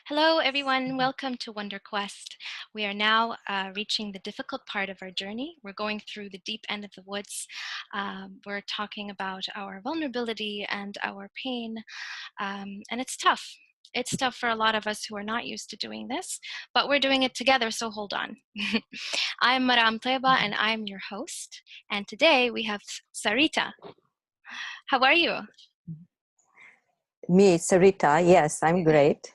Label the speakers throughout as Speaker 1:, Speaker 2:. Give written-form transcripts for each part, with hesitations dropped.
Speaker 1: Hello, everyone. Welcome to Wonder Quest. We are now reaching the difficult part of our journey. We're going through the deep end of the woods. We're talking about our vulnerability and our pain, and it's tough. It's tough for a lot of us who are not used to doing this, but we're doing it together, so hold on. I'm Maram, Taibah, and I'm your host. And today we have Sarita. How are you?
Speaker 2: Me, Sarita, yes, I'm great.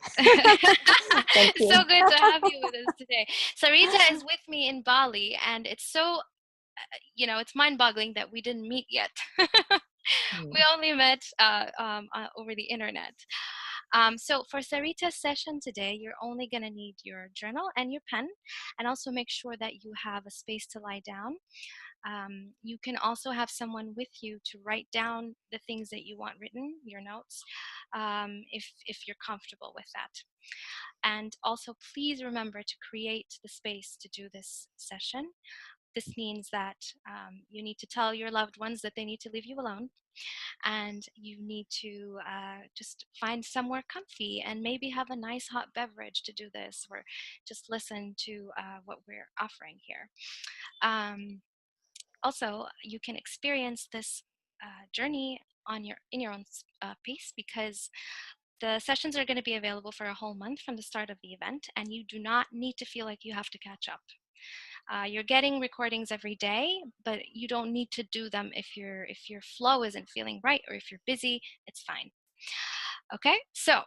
Speaker 2: Thank you.
Speaker 1: So good to have you with us today. Sarita is with me in Bali, and it's so, it's mind-boggling that we didn't meet yet. We only met over the internet. So for Sarita's session today, you're only going to need your journal and your pen, and also make sure that you have a space to lie down. You can also have someone with you to write down the things that you want written, your notes, if you're comfortable with that. And also, please remember to create the space to do this session. This means that you need to tell your loved ones that they need to leave you alone, and you need to just find somewhere comfy and maybe have a nice hot beverage to do this, or just listen to what we're offering here. Also, you can experience this journey in your own pace, because the sessions are going to be available for a whole month from the start of the event, and you do not need to feel like you have to catch up. You're getting recordings every day, but you don't need to do them if your flow isn't feeling right, or if you're busy. It's fine. Okay, so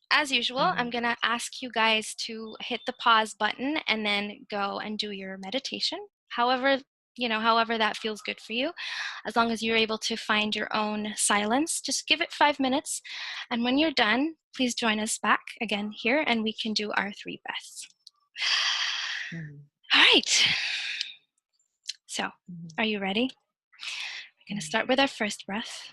Speaker 1: as usual, I'm gonna ask you guys to hit the pause button and then go and do your meditation. However that feels good for you. As long as you're able to find your own silence, just give it 5 minutes. And when you're done, please join us back again here, and we can do our 3 breaths. All right. So, are you ready? We're going to start with our first breath.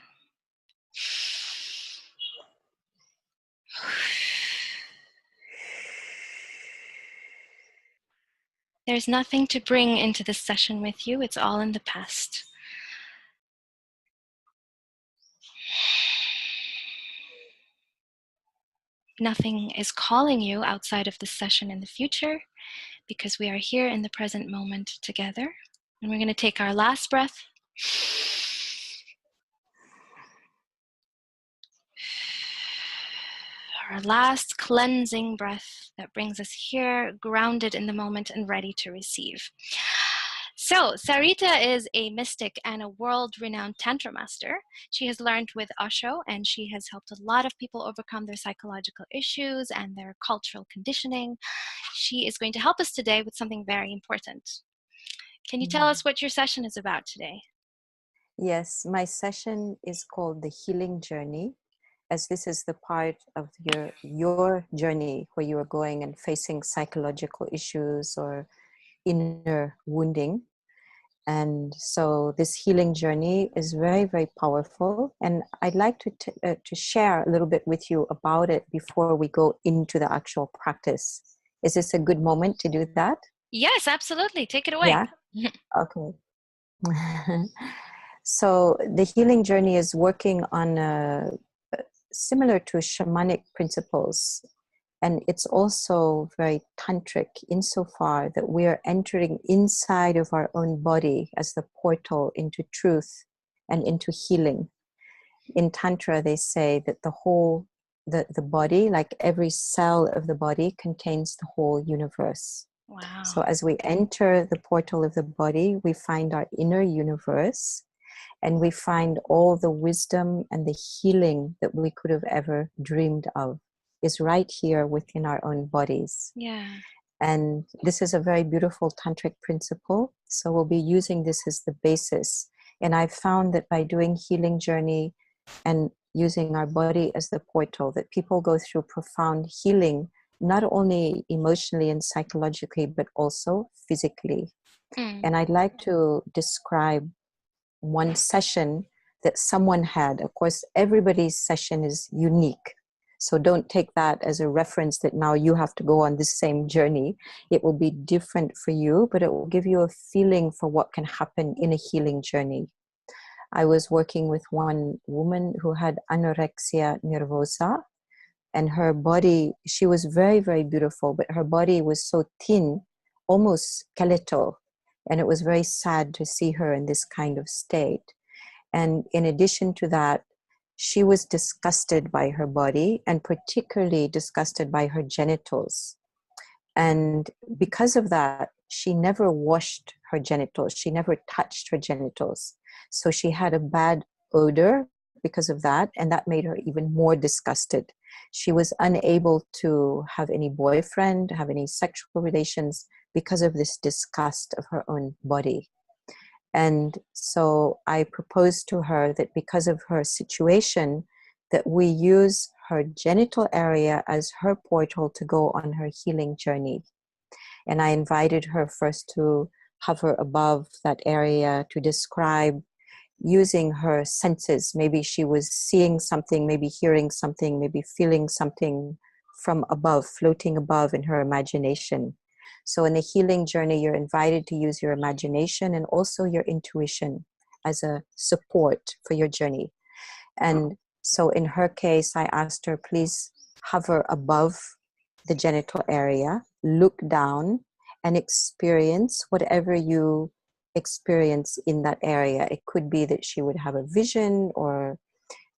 Speaker 1: There's nothing to bring into this session with you. It's all in the past. Nothing is calling you outside of this session in the future, because we are here in the present moment together. And we're going to take our last breath. Our last cleansing breath that brings us here, grounded in the moment and ready to receive. So, Sarita is a mystic and a world-renowned Tantra master. She has learned with Osho, and she has helped a lot of people overcome their psychological issues and their cultural conditioning. She is going to help us today with something very important. Can you tell us what your session is about today?
Speaker 2: Yes, my session is called The Healing Journey, as this is the part of your journey where you are going and facing psychological issues or inner wounding. And so this healing journey is very, very powerful. And I'd like to share a little bit with you about it before we go into the actual practice. Is this a good moment to do that?
Speaker 1: Yes, absolutely. Take it away.
Speaker 2: Yeah? Okay. So the healing journey is working on similar to shamanic principles. And it's also very tantric insofar that we are entering inside of our own body as the portal into truth and into healing. In Tantra, they say that the body, like every cell of the body, contains the whole universe.
Speaker 1: Wow.
Speaker 2: So as we enter the portal of the body, we find our inner universe, and we find all the wisdom and the healing that we could have ever dreamed of is right here within our own bodies.
Speaker 1: Yeah.
Speaker 2: And this is a very beautiful tantric principle. So we'll be using this as the basis. And I've found that by doing healing journey and using our body as the portal, that people go through profound healing, not only emotionally and psychologically, but also physically. And I'd like to describe one session that someone had. Of course, everybody's session is unique. So don't take that as a reference that now you have to go on this same journey. It will be different for you, but it will give you a feeling for what can happen in a healing journey. I was working with one woman who had anorexia nervosa, And her body, she was very, very beautiful, but her body was so thin, almost skeletal. And it was very sad to see her in this kind of state. And in addition to that, she was disgusted by her body, and particularly disgusted by her genitals. And because of that, she never washed her genitals. She never touched her genitals. So she had a bad odor because of that, and that made her even more disgusted. She was unable to have any boyfriend, have any sexual relations because of this disgust of her own body. And so I proposed to her that because of her situation, that we use her genital area as her portal to go on her healing journey. And I invited her first to hover above that area to describe using her senses. Maybe she was seeing something, maybe hearing something, maybe feeling something from above, floating above in her imagination. So in the healing journey, you're invited to use your imagination and also your intuition as a support for your journey. And so in her case, I asked her, please hover above the genital area, look down, and experience whatever you experience in that area. It could be that she would have a vision, or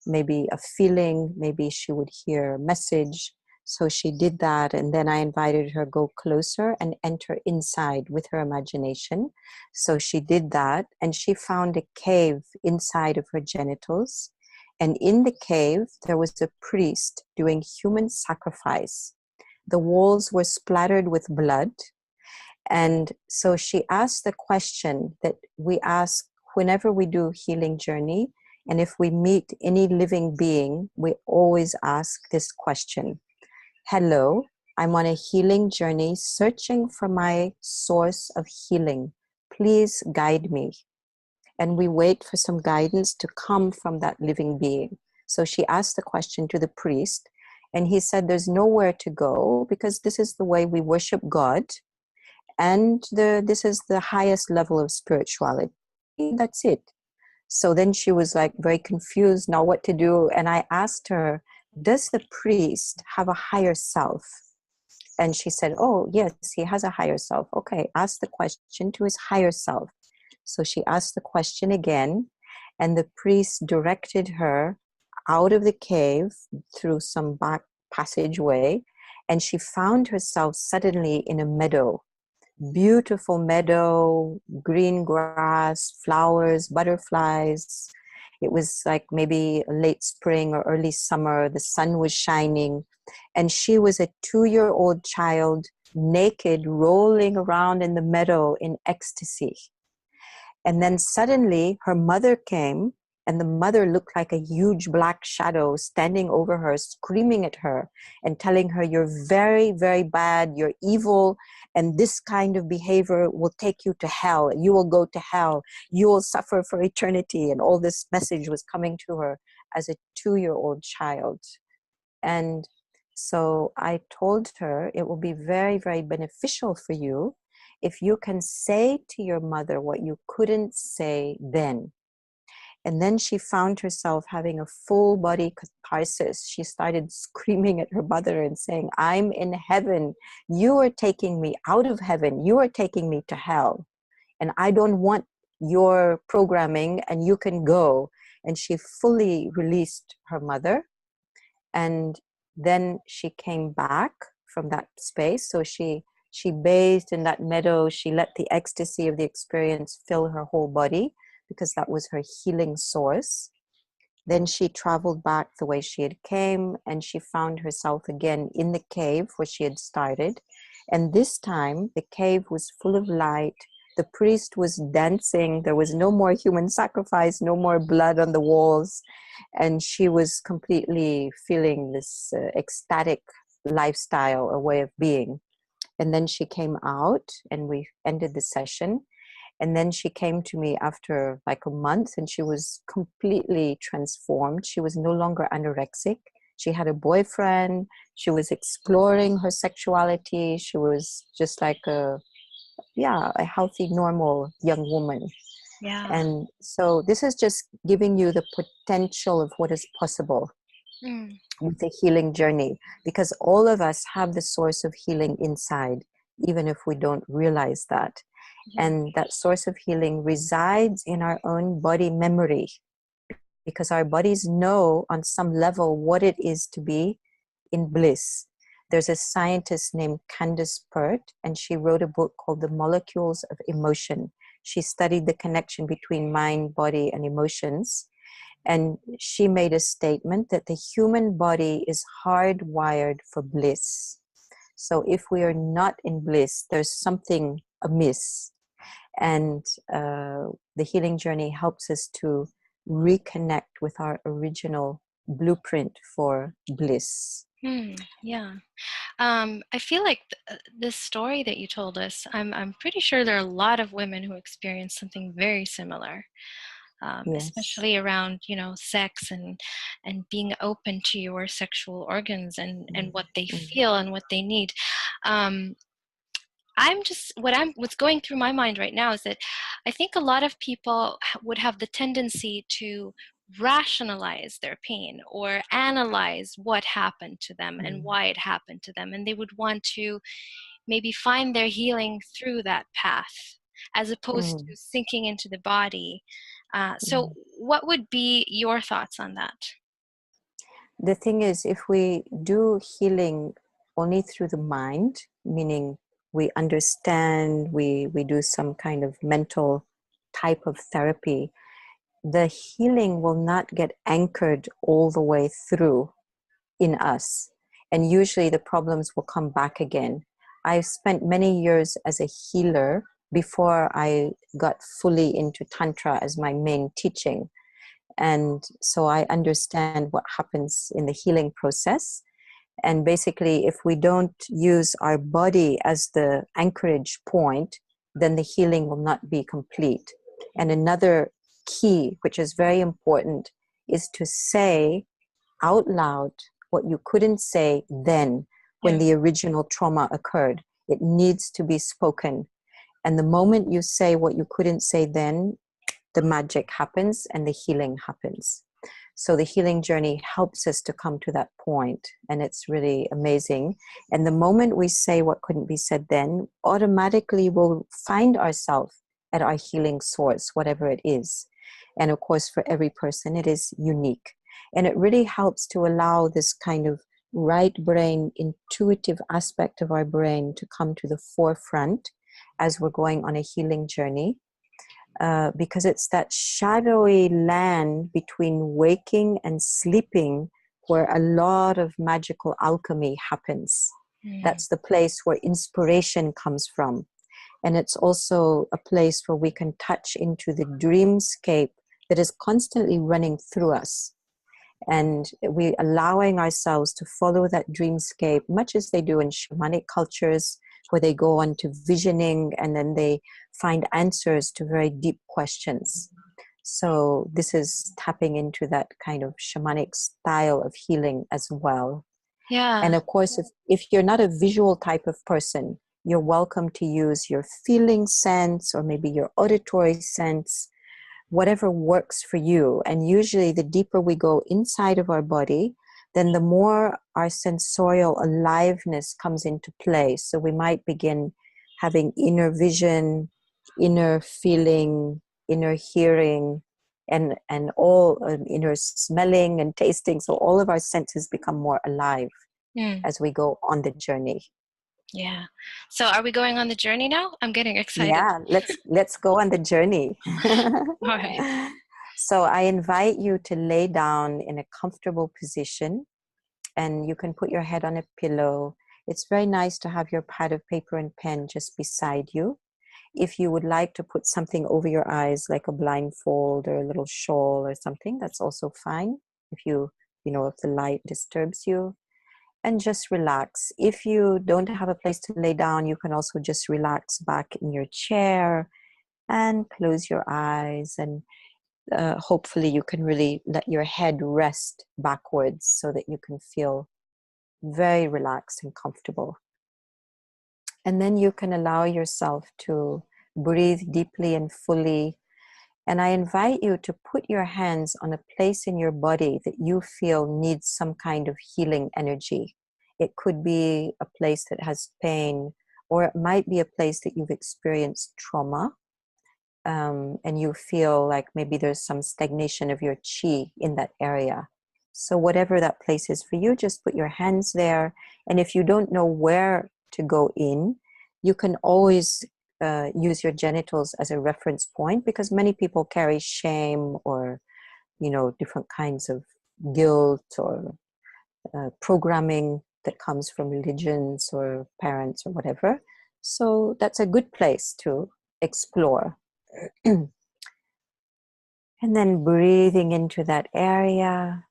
Speaker 2: maybe a feeling, maybe she would hear a message. So she did that, and then I invited her go closer and enter inside with her imagination. So she did that, and she found a cave inside of her genitals. And in the cave, there was a priest doing human sacrifice. The walls were splattered with blood. And so she asked the question that we ask whenever we do healing journey. And if we meet any living being, we always ask this question. Hello, I'm on a healing journey searching for my source of healing. Please guide me. And we wait for some guidance to come from that living being. So she asked the question to the priest, and he said, there's nowhere to go because this is the way we worship God. And this is the highest level of spirituality. That's it. So then she was like very confused, now what to do. And I asked her, does the priest have a higher self? And she said, oh, yes, he has a higher self. Okay, ask the question to his higher self. So she asked the question again, and the priest directed her out of the cave through some back passageway, and she found herself suddenly in a meadow. Beautiful meadow, green grass, flowers, butterflies. It was like maybe late spring or early summer. The sun was shining, and she was a 2-year-old child, naked, rolling around in the meadow in ecstasy. And then suddenly her mother came, and the mother looked like a huge black shadow standing over her, screaming at her and telling her, you're very, very bad, you're evil, and this kind of behavior will take you to hell. You will go to hell. You will suffer for eternity. And all this message was coming to her as a 2-year-old child. And so I told her it will be very, very beneficial for you if you can say to your mother what you couldn't say then. And then she found herself having a full body catharsis. She started screaming at her mother and saying, I'm in heaven. You are taking me out of heaven. You are taking me to hell. And I don't want your programming, and you can go. And she fully released her mother. And then she came back from that space. So she bathed in that meadow. She let the ecstasy of the experience fill her whole body because that was her healing source. Then she traveled back the way she had came, and she found herself again in the cave where she had started. And this time the cave was full of light. The priest was dancing. There was no more human sacrifice, no more blood on the walls. And she was completely feeling this ecstatic lifestyle or way of being. And then she came out, and we ended the session. And then she came to me after like a month, and she was completely transformed. She was no longer anorexic. She had a boyfriend. She was exploring her sexuality. She was just like a healthy, normal young woman.
Speaker 3: Yeah.
Speaker 2: And so this is just giving you the potential of what is possible.
Speaker 1: Mm.
Speaker 2: with the healing journey, because all of us have the source of healing inside, even if we don't realize that.
Speaker 1: Yeah.
Speaker 2: And that source of healing resides in our own body memory, because our bodies know on some level what it is to be in bliss. There's a scientist named Candace Pert, and she wrote a book called The Molecules of Emotion. She studied the connection between mind, body, and emotions. And she made a statement that the human body is hardwired for bliss. So if we are not in bliss, there's something amiss. And the healing journey helps us to reconnect with our original blueprint for bliss.
Speaker 1: Yeah. I feel like this story that you told us, I'm pretty sure there are a lot of women who experience something very similar,
Speaker 2: Yes.
Speaker 1: especially around, sex and being open to your sexual organs and what they
Speaker 2: Mm,
Speaker 1: feel and what they need. Um, what's going through my mind right now is that I think a lot of people would have the tendency to rationalize their pain or analyze what happened to them and
Speaker 2: mm,
Speaker 1: why it happened to them, and they would want to maybe find their healing through that path as opposed
Speaker 2: mm,
Speaker 1: to sinking into the body. So
Speaker 2: mm.
Speaker 1: what would be your thoughts on that?
Speaker 2: The thing is, if we do healing only through the mind, meaning we understand, we do some kind of mental type of therapy, the healing will not get anchored all the way through in us. And usually the problems will come back again. I've spent many years as a healer before I got fully into Tantra as my main teaching. And so I understand what happens in the healing process. And basically, if we don't use our body as the anchorage point, then the healing will not be complete. And another key, which is very important, is to say out loud what you couldn't say then when
Speaker 1: Yeah.
Speaker 2: the original trauma occurred. It needs to be spoken. And the moment you say what you couldn't say then, the magic happens and the healing happens. So the healing journey helps us to come to that point, and it's really amazing. And the moment we say what couldn't be said then, automatically we'll find ourselves at our healing source, whatever it is. And of course, for every person, it is unique. And it really helps to allow this kind of right brain, intuitive aspect of our brain to come to the forefront as we're going on a healing journey. Because it's that shadowy land between waking and sleeping where a lot of magical alchemy happens.
Speaker 1: Mm.
Speaker 2: That's the place where inspiration comes from. And it's also a place where we can touch into the dreamscape that is constantly running through us. And we allowing ourselves to follow that dreamscape, much as they do in shamanic cultures, where they go on to visioning and then they find answers to very deep questions. So this is tapping into that kind of shamanic style of healing as well.
Speaker 1: Yeah.
Speaker 2: And of course, if you're not a visual type of person, you're welcome to use your feeling sense or maybe your auditory sense, whatever works for you. And usually the deeper we go inside of our body, then the more our sensorial aliveness comes into play. So we might begin having inner vision, inner feeling, inner hearing, and all inner smelling and tasting. So all of our senses become more alive
Speaker 1: Mm.
Speaker 2: as we go on the journey.
Speaker 1: Yeah. So are we going on the journey now? I'm getting excited.
Speaker 2: Yeah, let's go on the journey.
Speaker 1: All right.
Speaker 2: So I invite you to lay down in a comfortable position, and you can put your head on a pillow. It's very nice to have your pad of paper and pen just beside you. If you would like to put something over your eyes, like a blindfold or a little shawl or something, that's also fine. If the light disturbs you, and just relax. If you don't have a place to lay down, you can also just relax back in your chair and close your eyes, and hopefully you can really let your head rest backwards so that you can feel very relaxed and comfortable. And then you can allow yourself to breathe deeply and fully And I invite you to put your hands on a place in your body that you feel needs some kind of healing energy. It could be a place that has pain, or it might be a place that you've experienced trauma, and you feel like maybe there's some stagnation of your chi in that area. So whatever that place is for you, just put your hands there. And if you don't know where to go in, you can always use your genitals as a reference point, because many people carry shame or, different kinds of guilt or programming that comes from religions or parents or whatever. So that's a good place to explore. And then breathing into that area.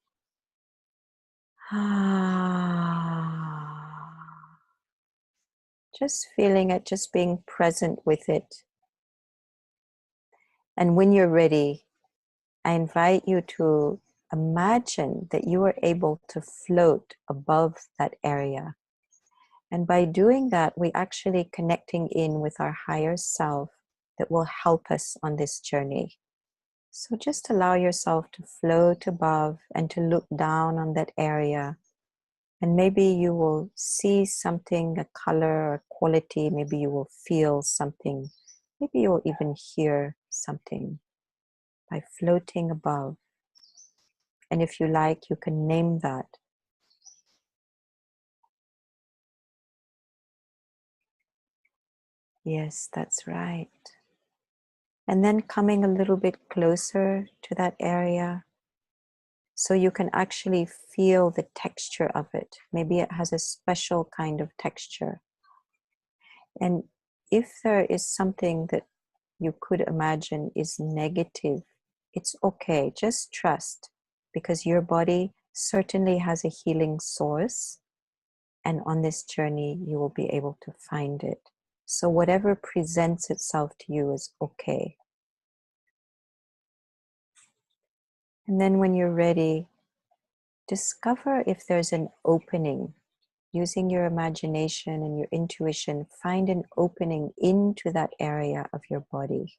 Speaker 2: Just feeling it, just being present with it. And when you're ready, I invite you to imagine that you are able to float above that area. And by doing that, we're actually connecting in with our higher self that will help us on this journey. So just allow yourself to float above and to look down on that area. And maybe you will see something, a color, a quality. Maybe you will feel something. Maybe you will even hear something by floating above. And if you like, you can name that. Yes, that's right. And then coming a little bit closer to that area, so you can actually feel the texture of it. Maybe it has a special kind of texture. And if there is something that you could imagine is negative, it's okay. Just trust, because your body certainly has a healing source. And on this journey, you will be able to find it. So whatever presents itself to you is okay. And then when you're ready, discover if there's an opening. Using your imagination and your intuition, find an opening into that area of your body.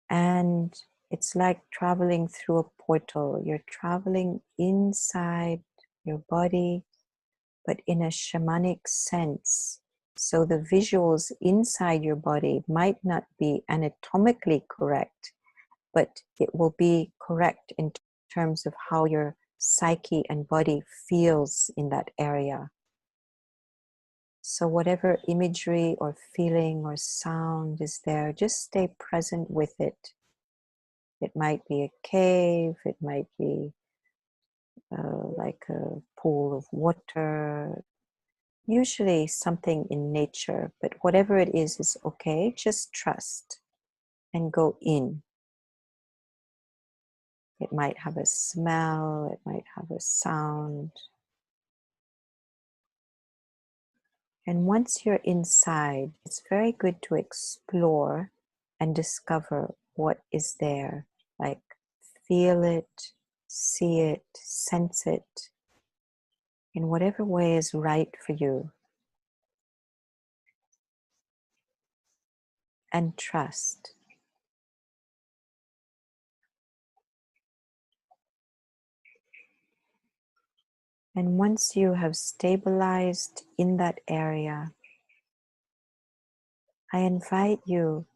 Speaker 2: And it's like traveling through a portal. You're traveling inside your body, but in a shamanic sense. So the visuals inside your body might not be anatomically correct, but it will be correct in terms of how your psyche and body feels in that area. So whatever imagery or feeling or sound is there, just stay present with it. It might be a cave, it might be like a pool of water, usually something in nature, but whatever it is okay. Just trust and go in. It might have a smell, it might have a sound. And once you're inside, it's very good to explore and discover what is there. Like feel it, see it, sense it in whatever way is right for you. And trust. And once you have stabilized in that area, I invite you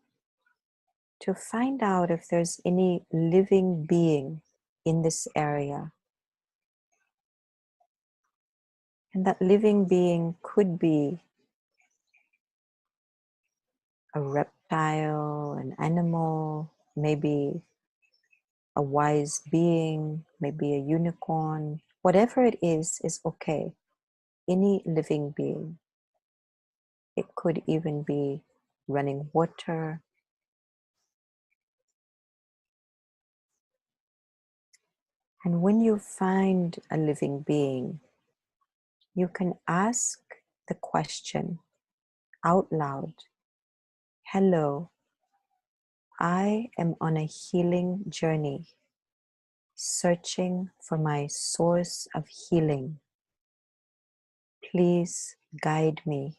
Speaker 2: to find out if there's any living being in this area. And that living being could be a reptile, an animal, maybe a wise being, maybe a unicorn. Whatever it is okay. Any living being. It could even be running water. And when you find a living being, you can ask the question out loud. Hello, I am on a healing journey, searching for my source of healing. Please guide me.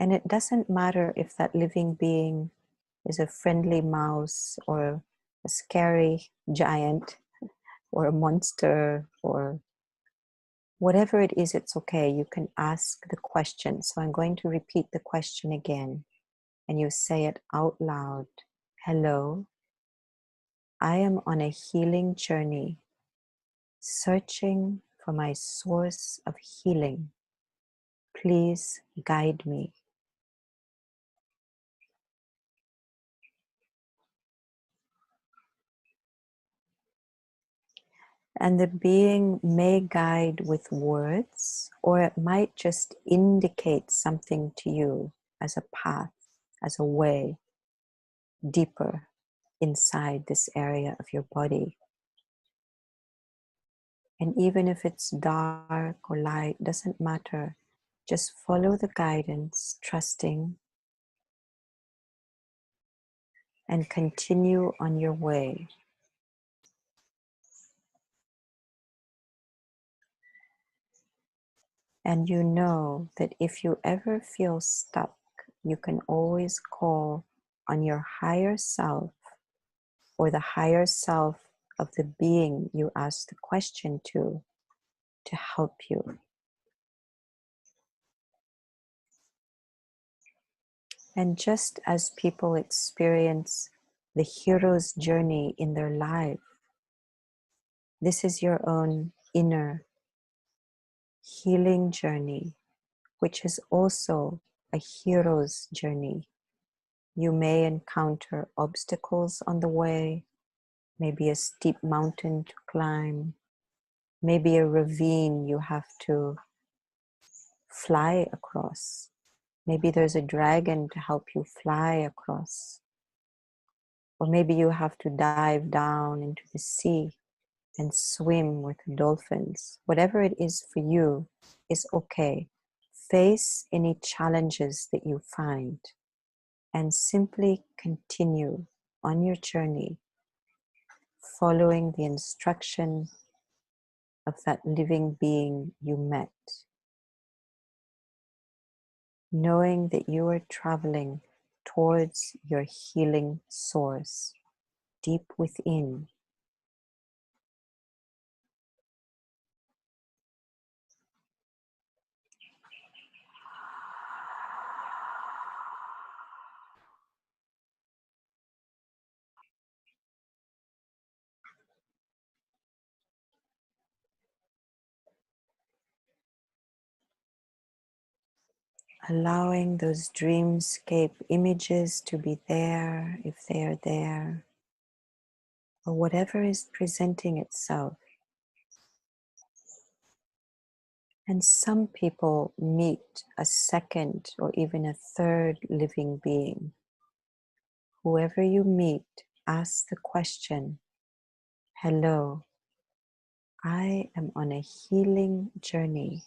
Speaker 2: And it doesn't matter if that living being is a friendly mouse or a scary giant or a monster or whatever it is, it's okay. You can ask the question. So I'm going to repeat the question again, and you say it out loud. Hello, I am on a healing journey, searching for my source of healing. Please guide me. And the being may guide with words, or it might just indicate something to you as a path, as a way deeper inside this area of your body. And even if it's dark or light, doesn't matter. Just follow the guidance, trusting, and continue on your way. And you know that if you ever feel stuck, you can always call on your higher self or the higher self of the being you asked the question to help you. And just as people experience the hero's journey in their life, this is your own inner healing journey, which is also a hero's journey. You may encounter obstacles on the way, maybe a steep mountain to climb, maybe a ravine you have to fly across. Maybe there's a dragon to help you fly across. Or maybe you have to dive down into the sea and swim with dolphins. Whatever it is for you is okay. Face any challenges that you find and simply continue on your journey, following the instruction of that living being you met, knowing that you are traveling towards your healing source deep within. Allowing those dreamscape images to be there if they are there, or whatever is presenting itself. And some people meet a second or even a third living being. Whoever you meet, ask the question, hello, I am on a healing journey,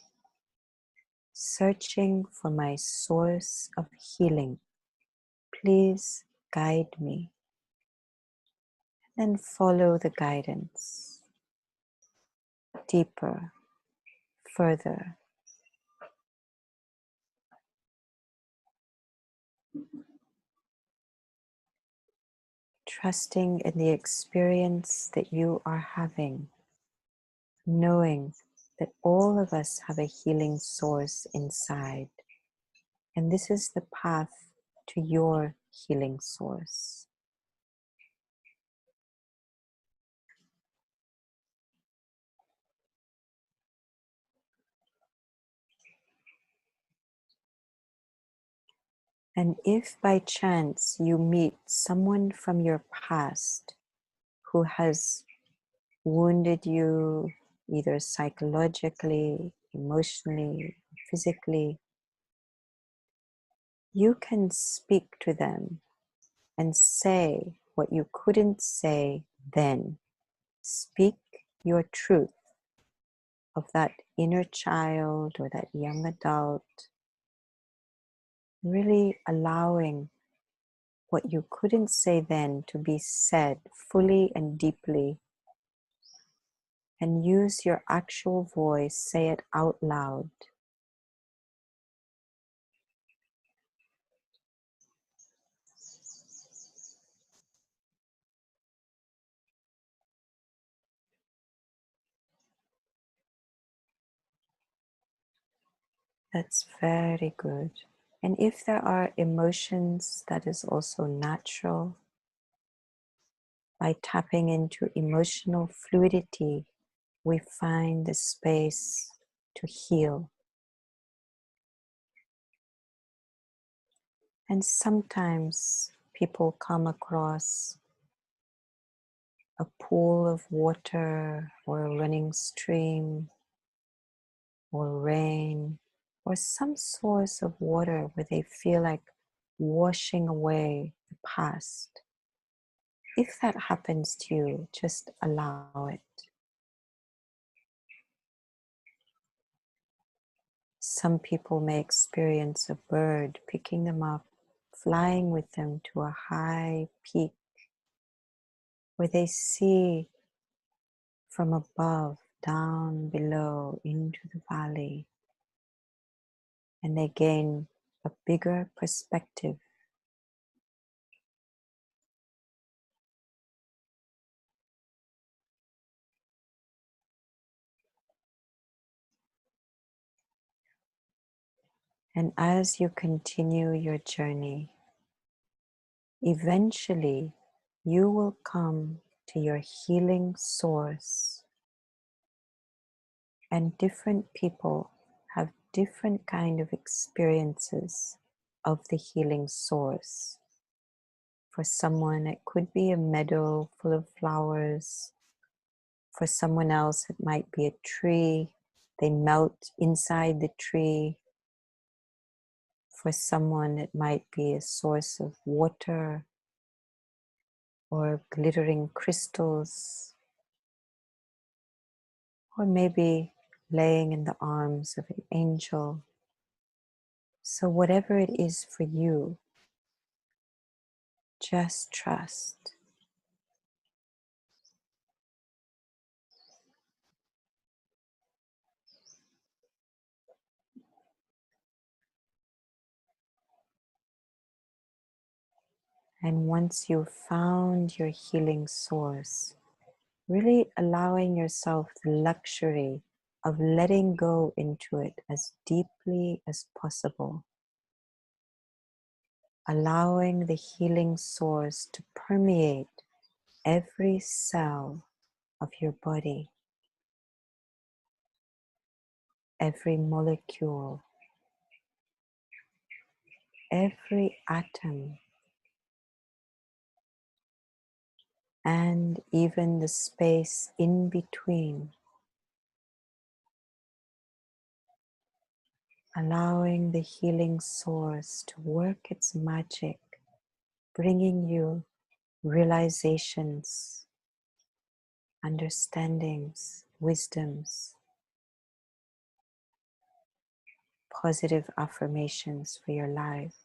Speaker 2: searching for my source of healing. Please guide me. And follow the guidance deeper, further. Trusting in the experience that you are having, knowing that all of us have a healing source inside. And this is the path to your healing source. And if by chance you meet someone from your past who has wounded you, either psychologically, emotionally, physically, you can speak to them and say what you couldn't say then. Speak your truth of that inner child or that young adult, really allowing what you couldn't say then to be said fully and deeply. And use your actual voice, say it out loud. That's very good. And if there are emotions, that is also natural. By tapping into emotional fluidity, we find the space to heal. And sometimes people come across a pool of water or a running stream or rain or some source of water where they feel like washing away the past. If that happens to you, just allow it. Some people may experience a bird picking them up, flying with them to a high peak where they see from above, down below, into the valley, and they gain a bigger perspective. And as you continue your journey, eventually you will come to your healing source. And different people have different kind of experiences of the healing source. For someone, it could be a meadow full of flowers. For someone else, it might be a tree. They melt inside the tree. For someone, it might be a source of water or glittering crystals, or maybe laying in the arms of an angel. So whatever it is for you, just trust. And once you've found your healing source, really allowing yourself the luxury of letting go into it as deeply as possible. Allowing the healing source to permeate every cell of your body, every molecule, every atom, and even the space in between. Allowing the healing source to work its magic, bringing you realizations, understandings, wisdoms, positive affirmations for your life.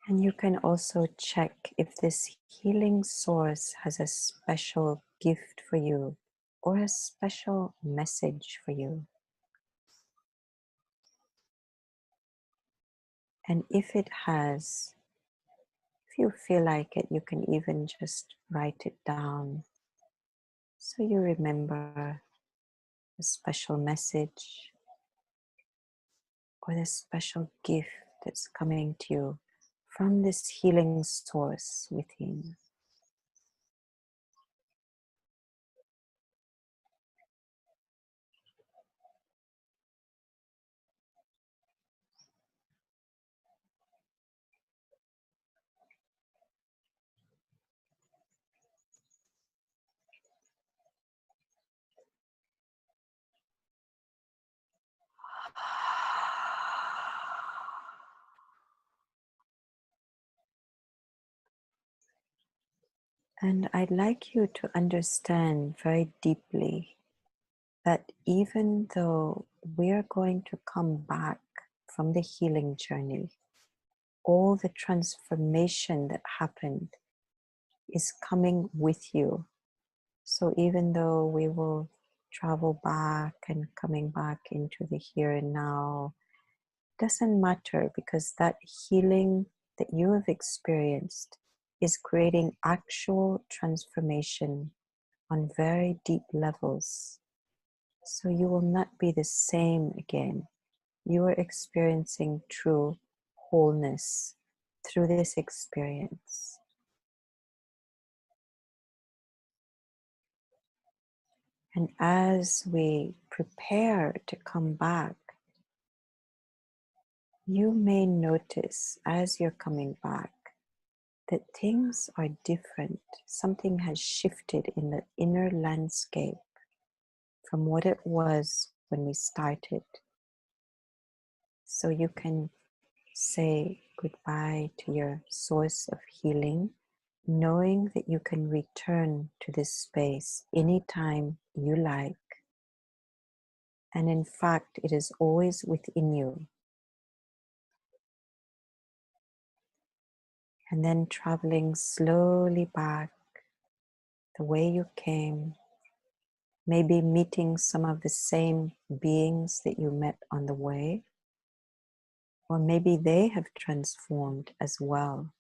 Speaker 2: And you can also check if this healing source has a special gift for you or a special message for you. And if it has, if you feel like it, you can even just write it down so you remember the special message or the special gift that's coming to you from this healing source within. And I'd like you to understand very deeply that even though we're going to come back from the healing journey, all the transformation that happened is coming with you. So even though we will travel back and coming back into the here and now, doesn't matter, because that healing that you have experienced is creating actual transformation on very deep levels. So you will not be the same again. You are experiencing true wholeness through this experience. And as we prepare to come back, you may notice as you're coming back that things are different. Something has shifted in the inner landscape from what it was when we started. So you can say goodbye to your source of healing, knowing that you can return to this space anytime you like. And in fact, it is always within you. And then traveling slowly back the way you came, maybe meeting some of the same beings that you met on the way, or maybe they have transformed as well.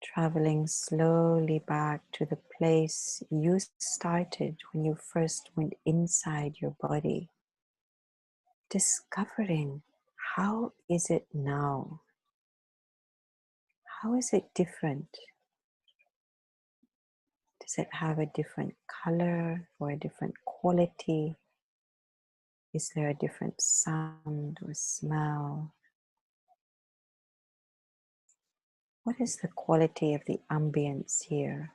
Speaker 2: Traveling slowly back to the place you started when you first went inside your body. Discovering, how is it now? How is it different? Does it have a different color or a different quality? Is there a different sound or smell? What is the quality of the ambience here?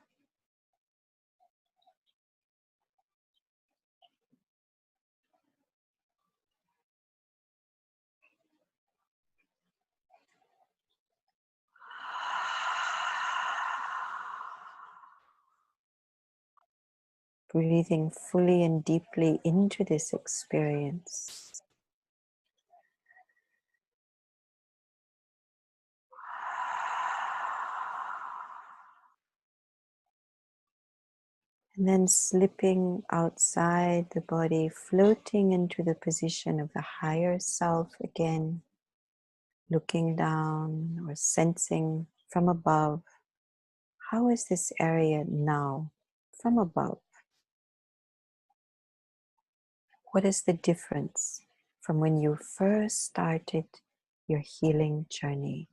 Speaker 2: Breathing fully and deeply into this experience. And then slipping outside the body, floating into the position of the higher self again, looking down or sensing from above. How is this area now from above? What is the difference from when you first started your healing journey?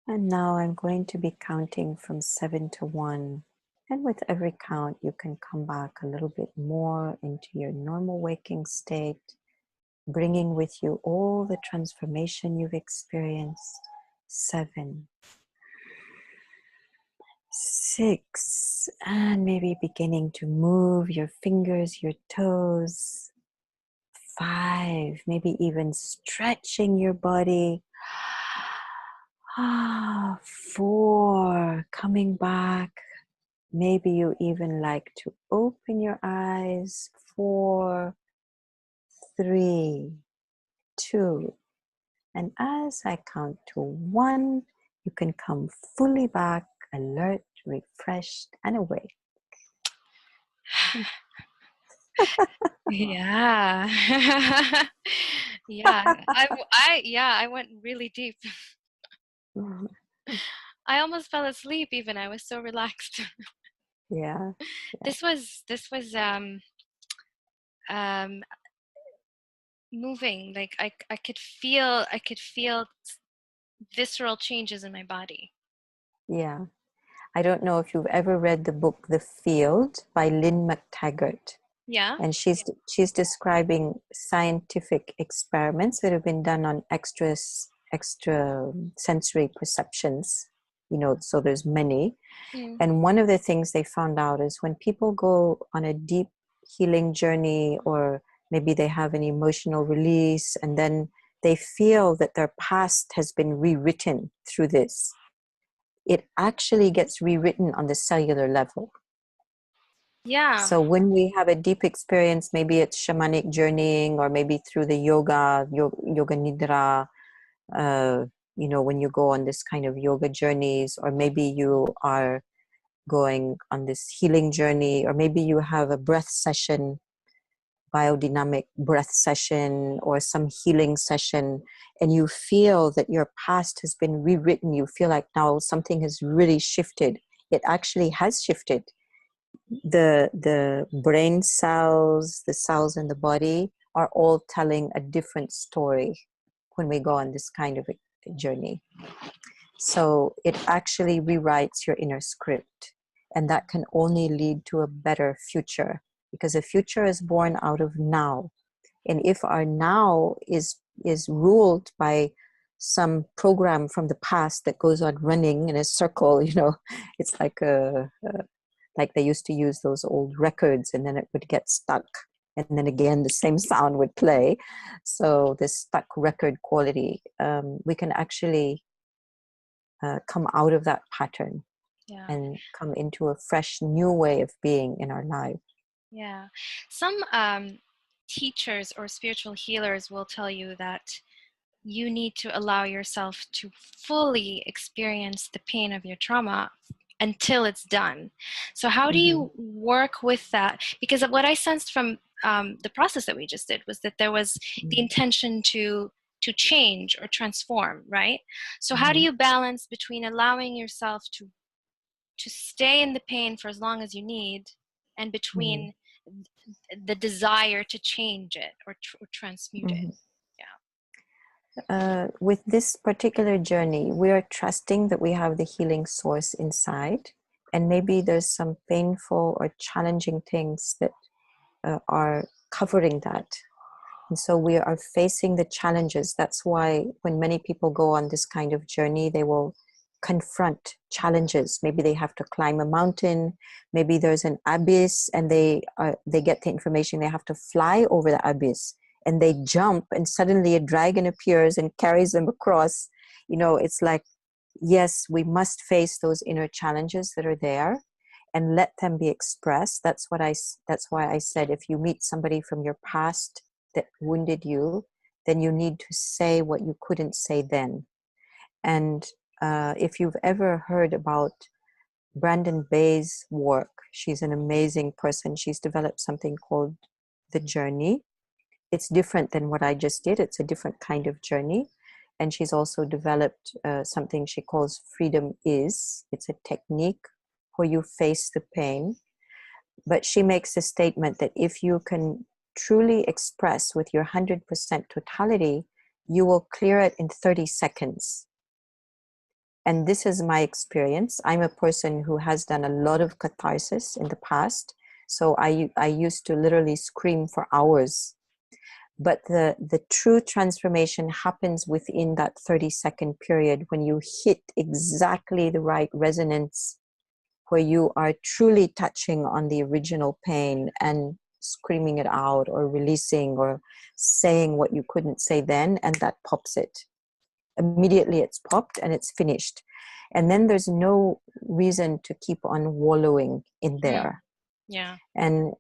Speaker 2: And now I'm going to be counting from 7 to 1. And with every count, you can come back a little bit more into your normal waking state, bringing with you all the transformation you've experienced. 7, 6, and maybe beginning to move your fingers, your toes. 5, maybe even stretching your body. 4, coming back. Maybe you even like to open your eyes. 4, 3, 2. And as I count to 1, you can come fully back, alert, refreshed, and awake.
Speaker 1: Yeah. I went really deep. I almost fell asleep even. I was so relaxed.
Speaker 2: Yeah.
Speaker 1: This was um moving. Like I could feel visceral changes in my body.
Speaker 2: Yeah. I don't know if you've ever read the book The Field by Lynn McTaggart.
Speaker 1: Yeah.
Speaker 2: And she's describing scientific experiments that have been done on extra sensory perceptions. so there's many.
Speaker 1: Mm.
Speaker 2: And one of the things they found out is when people go on a deep healing journey, or maybe they have an emotional release, and then they feel that their past has been rewritten through this, it actually gets rewritten on the cellular level.
Speaker 1: Yeah.
Speaker 2: So when we have a deep experience, maybe it's shamanic journeying, or maybe through the yoga nidra, when you go on this kind of yoga journeys, or maybe you are going on this healing journey, or maybe you have a breath session, biodynamic breath session, or some healing session, and you feel that your past has been rewritten. You feel like now something has really shifted. It actually has shifted. The brain cells, the cells in the body are all telling a different story when we go on this kind of a journey. So it actually rewrites your inner script, and that can only lead to a better future, because the future is born out of now. And if our now is ruled by some program from the past that goes on running in a circle, it's like like they used to use those old records, and then it would get stuck, and then again the same sound would play. So this stuck record quality, we can actually come out of that pattern,
Speaker 1: Yeah.
Speaker 2: and come into a fresh new way of being in our life.
Speaker 1: Yeah. Some teachers or spiritual healers will tell you that you need to allow yourself to fully experience the pain of your trauma until it's done. So how do you work with that? Because what I sensed from the process that we just did was that there was the intention to change or transform, right? So how do you balance between allowing yourself to stay in the pain for as long as you need, and between the desire to change it or transmute it?
Speaker 2: With this particular journey, we are trusting that we have the healing source inside, and maybe there's some painful or challenging things that are covering that. And so we are facing the challenges. That's why when many people go on this kind of journey, they will confront challenges. Maybe they have to climb a mountain. Maybe there's an abyss, and they get the information they have to fly over the abyss, and they jump, and suddenly a dragon appears and carries them across. It's like, yes, we must face those inner challenges that are there and let them be expressed. That's why I said, if you meet somebody from your past that wounded you, then you need to say what you couldn't say then. And if you've ever heard about Brandon Bay's work, she's an amazing person. She's developed something called The Journey. It's different than what I just did. It's a different kind of journey. And she's also developed something she calls Freedom Is. It's a technique where you face the pain. But she makes a statement that if you can truly express with your 100% totality, you will clear it in 30 seconds. And this is my experience. I'm a person who has done a lot of catharsis in the past. So I used to literally scream for hours. But the true transformation happens within that 30-second period, when you hit exactly the right resonance, where you are truly touching on the original pain and screaming it out, or releasing, or saying what you couldn't say then, and that pops it. Immediately it's popped and it's finished. And then there's no reason to keep on wallowing in there.
Speaker 1: Yeah.
Speaker 2: And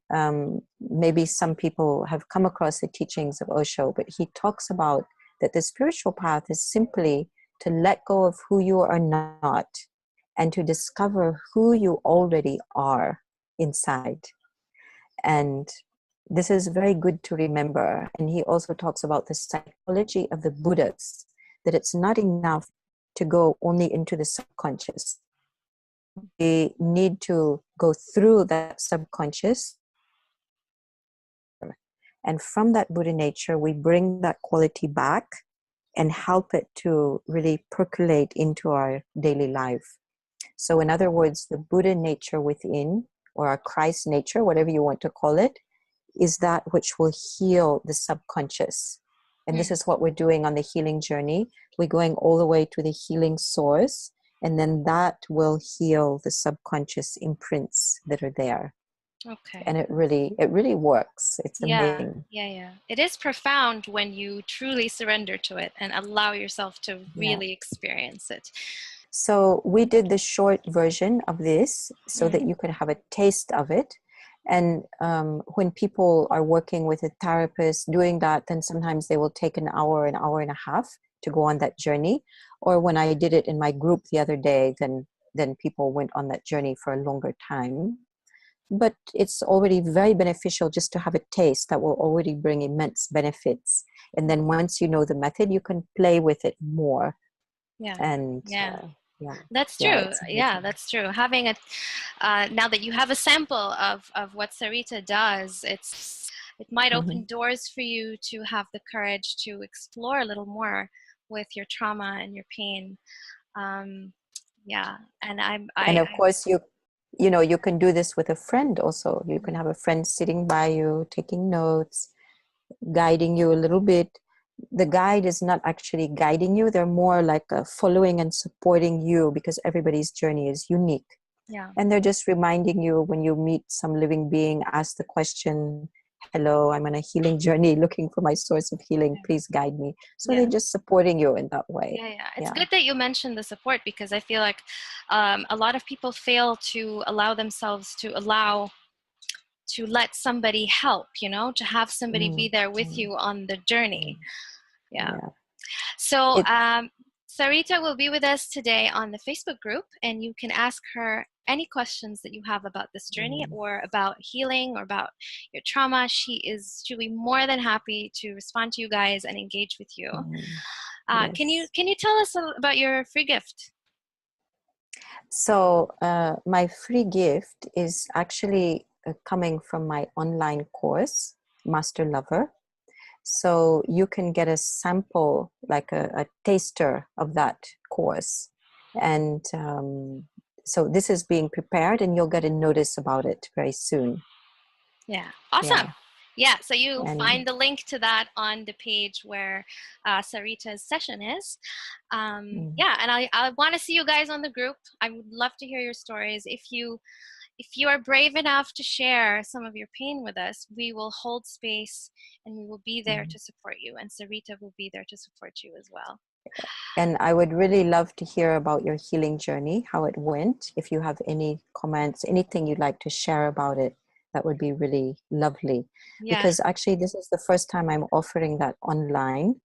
Speaker 2: maybe some people have come across the teachings of Osho, but he talks about that the spiritual path is simply to let go of who you are not, and to discover who you already are inside. And this is very good to remember. And he also talks about the psychology of the Buddhas, that it's not enough to go only into the subconscious. We need to go through that subconscious. And from that Buddha nature, we bring that quality back and help it to really percolate into our daily life. So in other words, the Buddha nature within, or our Christ nature, whatever you want to call it, is that which will heal the subconscious. And this is what we're doing on the healing journey. We're going all the way to the healing source, And then that will heal the subconscious imprints that are there.
Speaker 1: Okay.
Speaker 2: And it really works. It's amazing.
Speaker 1: Yeah. It is profound when you truly surrender to it and allow yourself to really experience it.
Speaker 2: So we did the short version of this so that you could have a taste of it. And when people are working with a therapist doing that, then sometimes they will take an hour and a half to go on that journey. Or when I did it in my group the other day, then people went on that journey for a longer time. But it's already very beneficial just to have a taste that will already bring immense benefits. And then once you know the method, you can play with it more. And
Speaker 1: that's true. That's true. Having a now that you have a sample of what Sarita does, it might open doors for you to have the courage to explore a little more with your trauma and your pain. And
Speaker 2: of course you can do this with a friend also. You can have a friend sitting by you, taking notes, guiding you a little bit. The guide is not actually guiding you. They're more like following and supporting you, because everybody's journey is unique. And they're just reminding you when you meet some living being, ask the question, hello, I'm on a healing journey looking for my source of healing. Please guide me. So they're just supporting you in that way.
Speaker 1: It's good that you mentioned the support, because I feel like a lot of people fail to allow themselves to let somebody help, to have somebody be there with you on the journey. So Sarita will be with us today on the Facebook group, and you can ask her any questions that you have about this journey or about healing or about your trauma. She'll be more than happy to respond to you guys and engage with you. Can you tell us about your free gift?
Speaker 2: So my free gift is actually coming from my online course, Master Lover. So you can get a sample, like a taster of that course. And so this is being prepared, and you'll get a notice about it very soon.
Speaker 1: Awesome. So you find the link to that on the page where Sarita's session is. And I want to see you guys on the group. I would love to hear your stories. If you are brave enough to share some of your pain with us, we will hold space and we will be there to support you. And Sarita will be there to support you as well.
Speaker 2: And I would really love to hear about your healing journey, how it went. If you have any comments, anything you'd like to share about it, that would be really lovely. Because actually this is the first time I'm offering that online.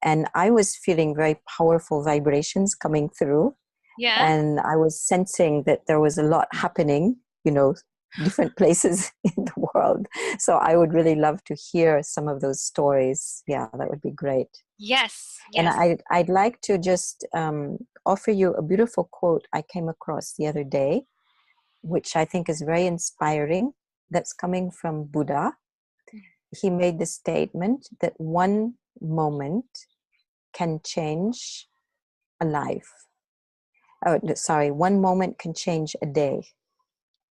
Speaker 2: And I was feeling very powerful vibrations coming through. And I was sensing that there was a lot happening, different places in the world. So I would really love to hear some of those stories. Yeah, that would be great.
Speaker 1: Yes.
Speaker 2: And I'd like to just offer you a beautiful quote I came across the other day, which I think is very inspiring. That's coming from Buddha. He made the statement that one moment can change a life. One moment can change a day.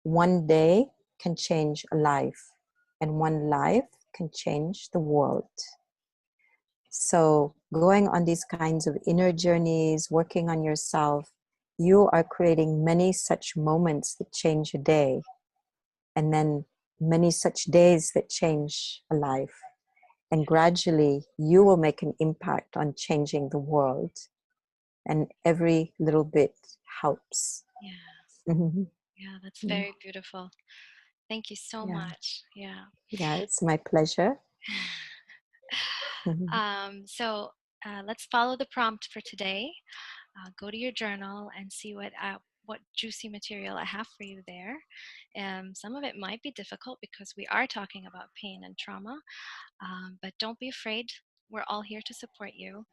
Speaker 2: One day can change a life. And one life can change the world. So going on these kinds of inner journeys, working on yourself, you are creating many such moments that change a day. And then many such days that change a life. And gradually you will make an impact on changing the world. And every little bit helps.
Speaker 1: Yeah, that's very beautiful. Thank you so much. Yeah,
Speaker 2: it's my pleasure.
Speaker 1: So let's follow the prompt for today. Go to your journal and see what juicy material I have for you there. Some of it might be difficult because we are talking about pain and trauma, but don't be afraid. We're all here to support you.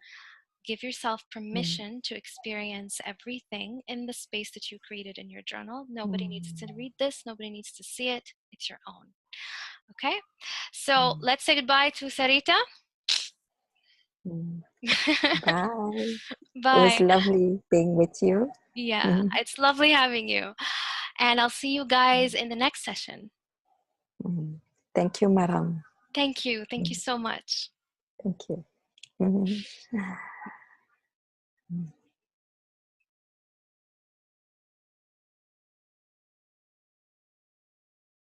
Speaker 1: Give yourself permission to experience everything in the space that you created in your journal. Nobody needs to read this. Nobody needs to see it. It's your own. Okay? So let's say goodbye to Sarita.
Speaker 2: Bye.
Speaker 1: Bye.
Speaker 2: It was lovely being with you.
Speaker 1: Yeah, it's lovely having you. And I'll see you guys in the next session.
Speaker 2: Thank you, Maram.
Speaker 1: Thank you. Thank you so much.
Speaker 2: Thank you.